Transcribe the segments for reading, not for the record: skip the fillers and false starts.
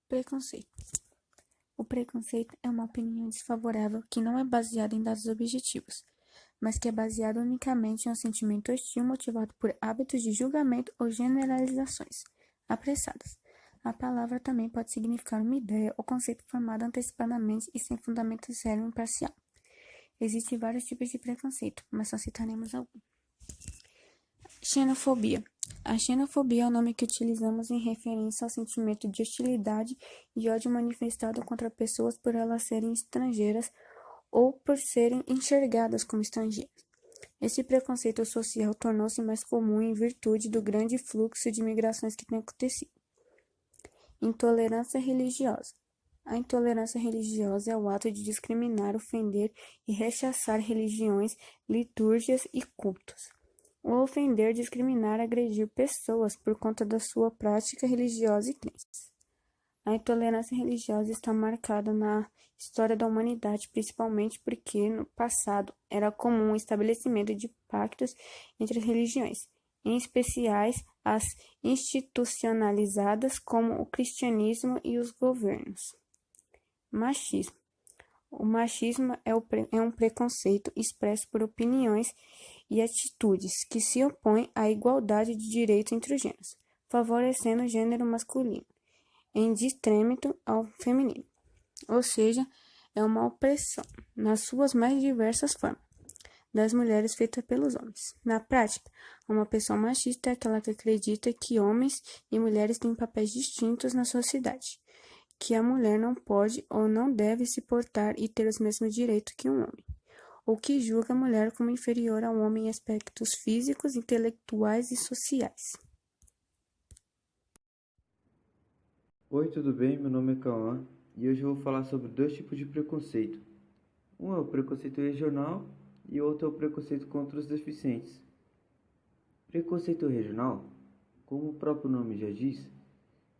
Preconceito. O preconceito é uma opinião desfavorável que não é baseada em dados objetivos, mas que é baseada unicamente em um sentimento hostil motivado por hábitos de julgamento ou generalizações apressadas. A palavra também pode significar uma ideia ou conceito formado antecipadamente e sem fundamento sério ou imparcial. Existem vários tipos de preconceito, mas só citaremos alguns. Xenofobia. A xenofobia é o nome que utilizamos em referência ao sentimento de hostilidade e ódio manifestado contra pessoas por elas serem estrangeiras ou por serem enxergadas como estrangeiras. Esse preconceito social tornou-se mais comum em virtude do grande fluxo de migrações que tem acontecido. Intolerância religiosa. A intolerância religiosa é o ato de discriminar, ofender e rechaçar religiões, litúrgias e cultos. O ofender, discriminar, agredir pessoas por conta da sua prática religiosa e crenças. A intolerância religiosa está marcada na história da humanidade, principalmente porque no passado era comum o estabelecimento de pactos entre as religiões, em especiais as institucionalizadas como o cristianismo e os governos. Machismo. O machismo é um preconceito expresso por opiniões e atitudes que se opõem à igualdade de direitos entre os gêneros, favorecendo o gênero masculino, em detrimento ao feminino. Ou seja, é uma opressão, nas suas mais diversas formas, das mulheres feita pelos homens. Na prática, uma pessoa machista é aquela que acredita que homens e mulheres têm papéis distintos na sociedade, que a mulher não pode ou não deve se portar e ter os mesmos direitos que um homem, ou que julga a mulher como inferior ao homem em aspectos físicos, intelectuais e sociais. Oi, tudo bem? Meu nome é Cauã e hoje eu vou falar sobre dois tipos de preconceito. Um é o preconceito regional e outro é o preconceito contra os deficientes. Preconceito regional, como o próprio nome já diz,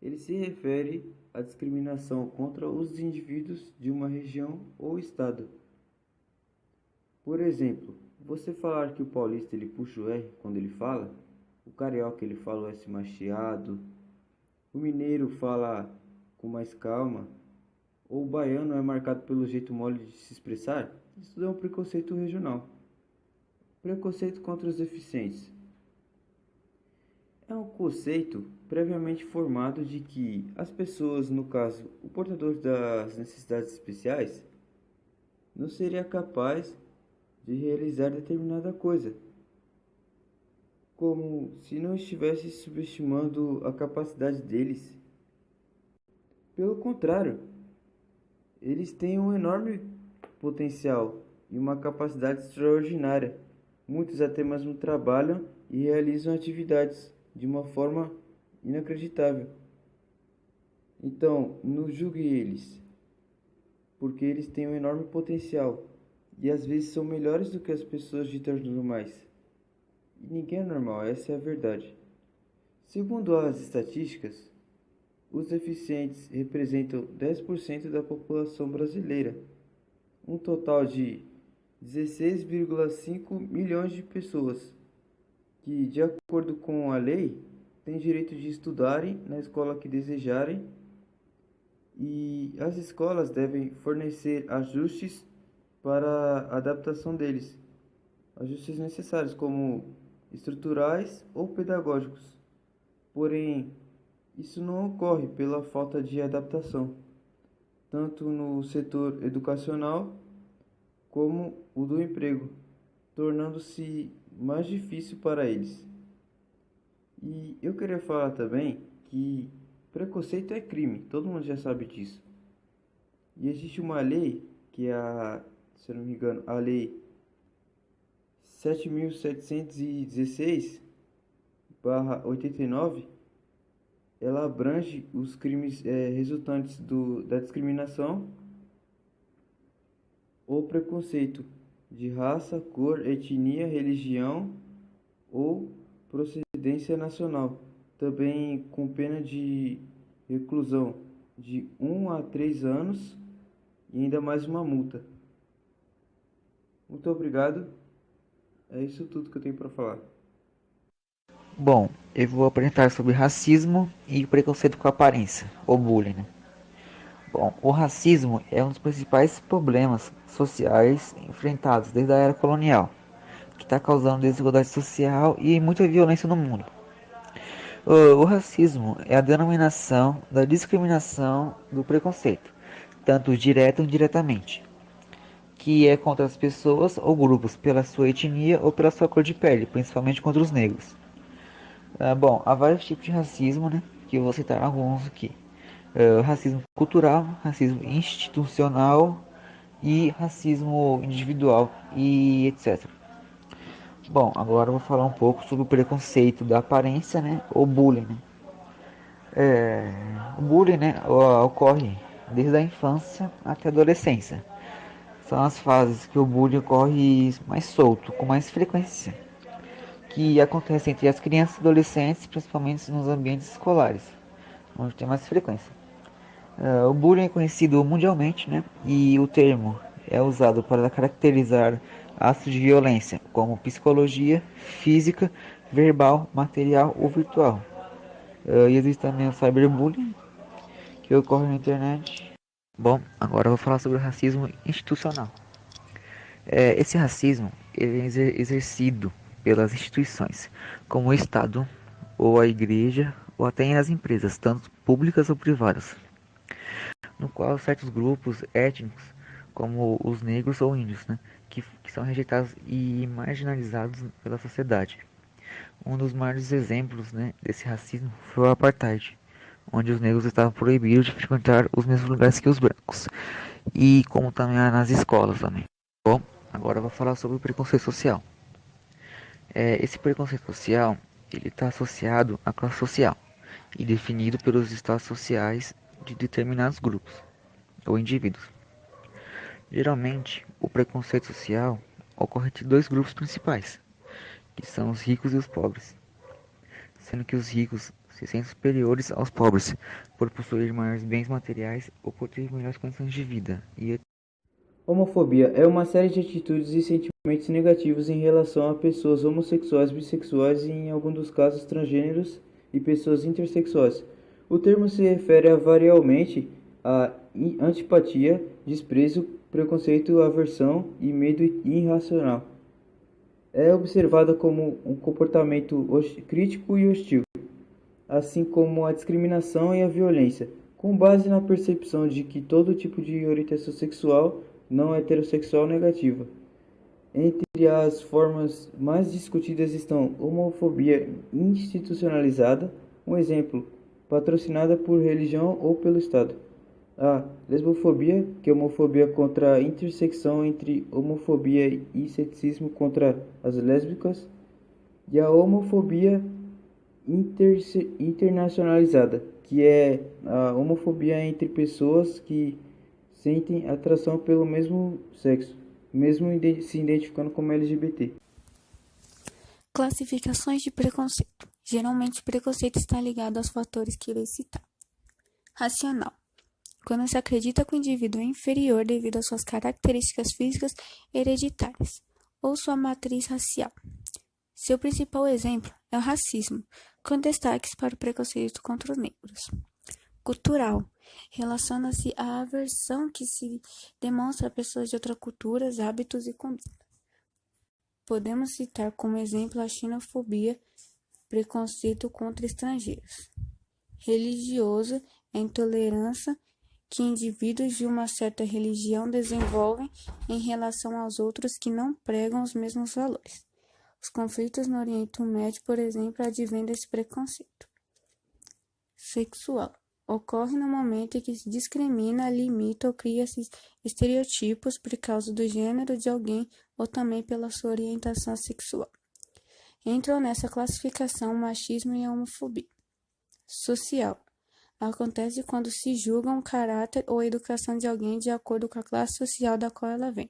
ele se refere à discriminação contra os indivíduos de uma região ou estado. Por exemplo, você falar que o paulista ele puxa o R quando ele fala, o carioca ele fala o S machiado, o mineiro fala com mais calma, ou o baiano é marcado pelo jeito mole de se expressar, isso é um preconceito regional. Preconceito contra os deficientes. É um conceito previamente formado de que as pessoas, no caso, o portador das necessidades especiais, não seria capaz de realizar determinada coisa, como se não estivesse subestimando a capacidade deles. Pelo contrário, eles têm um enorme potencial e uma capacidade extraordinária. Muitos até mesmo trabalham e realizam atividades de uma forma inacreditável. Então, não julgue eles, porque eles têm um enorme potencial e às vezes são melhores do que as pessoas ditas normais. E ninguém é normal, essa é a verdade. Segundo as estatísticas, os deficientes representam 10% da população brasileira, um total de 16,5 milhões de pessoas que, de acordo com a lei, têm direito de estudarem na escola que desejarem e as escolas devem fornecer ajustes para a adaptação deles, ajustes necessários como estruturais ou pedagógicos. Porém, isso não ocorre pela falta de adaptação, tanto no setor educacional como o do emprego, tornando-se mais difícil para eles. E eu queria falar também que preconceito é crime, todo mundo já sabe disso. E existe uma lei, que é se eu não me engano, a lei 7.716/89, ela abrange os crimes resultantes da discriminação ou preconceito de raça, cor, etnia, religião ou procedência nacional, também com pena de reclusão de 1 a 3 anos e ainda mais uma multa. Muito obrigado. É isso tudo que eu tenho para falar. Bom, eu vou apresentar sobre racismo e preconceito com aparência, ou bullying, né? Bom, o racismo é um dos principais problemas sociais enfrentados desde a era colonial, que está causando desigualdade social e muita violência no mundo. O racismo é a denominação da discriminação do preconceito, tanto direto ou indiretamente, que é contra as pessoas ou grupos pela sua etnia ou pela sua cor de pele, principalmente contra os negros. Bom, há vários tipos de racismo, né? Que eu vou citar alguns aqui. Racismo cultural, racismo institucional e racismo individual e etc. Bom, agora eu vou falar um pouco sobre o preconceito da aparência, né? Ou bullying, né? O bullying, né, ocorre desde a infância até a adolescência. São as fases que o bullying ocorre mais solto, com mais frequência, que acontece entre as crianças e adolescentes, principalmente nos ambientes escolares, onde tem mais frequência. O bullying é conhecido mundialmente, né, e o termo é usado para caracterizar atos de violência, como psicologia, física, verbal, material ou virtual. E existe também o cyberbullying, que ocorre na internet. Bom, agora eu vou falar sobre o racismo institucional. Esse racismo ele é exercido pelas instituições, como o Estado, ou a igreja, ou até as empresas, tanto públicas ou privadas, no qual certos grupos étnicos, como os negros ou índios, né, que são rejeitados e marginalizados pela sociedade. Um dos maiores exemplos, né, desse racismo foi o apartheid, onde os negros estavam proibidos de frequentar os mesmos lugares que os brancos, e como também nas escolas também. Bom, agora eu vou falar sobre o preconceito social. Esse preconceito social ele está associado à classe social e definido pelos estados sociais de determinados grupos ou indivíduos. Geralmente, o preconceito social ocorre entre dois grupos principais, que são os ricos e os pobres, sendo que os ricos se sentem superiores aos pobres por possuir maiores bens materiais ou por ter melhores condições de vida. Homofobia é uma série de atitudes e sentimentos negativos em relação a pessoas homossexuais, bissexuais e, em alguns dos casos, transgêneros e pessoas intersexuais. O termo se refere varialmente a antipatia, desprezo, preconceito, aversão e medo irracional. É observada como um comportamento crítico e hostil, assim como a discriminação e a violência, com base na percepção de que todo tipo de orientação sexual não heterossexual negativa. Entre as formas mais discutidas estão homofobia institucionalizada, um exemplo, patrocinada por religião ou pelo Estado. A lesbofobia, que é homofobia contra a intersecção entre homofobia e ceticismo contra as lésbicas. E a homofobia internacionalizada, que é a homofobia entre pessoas que sentem atração pelo mesmo sexo, mesmo se identificando como LGBT. Classificações de preconceito. Geralmente, o preconceito está ligado aos fatores que irei citar. Racional. Quando se acredita que o indivíduo é inferior devido às suas características físicas hereditárias ou sua matriz racial. Seu principal exemplo é o racismo, com destaques para o preconceito contra os negros. Cultural. Relaciona-se à aversão que se demonstra a pessoas de outras culturas, hábitos e conduta. Podemos citar como exemplo a xenofobia, preconceito contra estrangeiros. Religioso é a intolerância que indivíduos de uma certa religião desenvolvem em relação aos outros que não pregam os mesmos valores. Os conflitos no Oriente Médio, por exemplo, advêm desse preconceito. Sexual. Ocorre no momento em que se discrimina, limita ou cria estereotipos por causa do gênero de alguém ou também pela sua orientação sexual. Entram nessa classificação o machismo e a homofobia. Social. Acontece quando se julga o caráter ou a educação de alguém de acordo com a classe social da qual ela vem.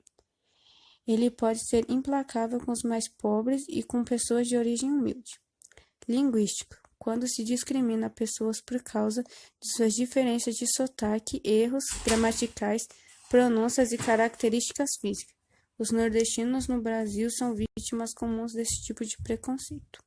Ele pode ser implacável com os mais pobres e com pessoas de origem humilde. Linguístico. Quando se discrimina pessoas por causa de suas diferenças de sotaque, erros gramaticais, pronúncias e características físicas. Os nordestinos no Brasil são vítimas comuns desse tipo de preconceito.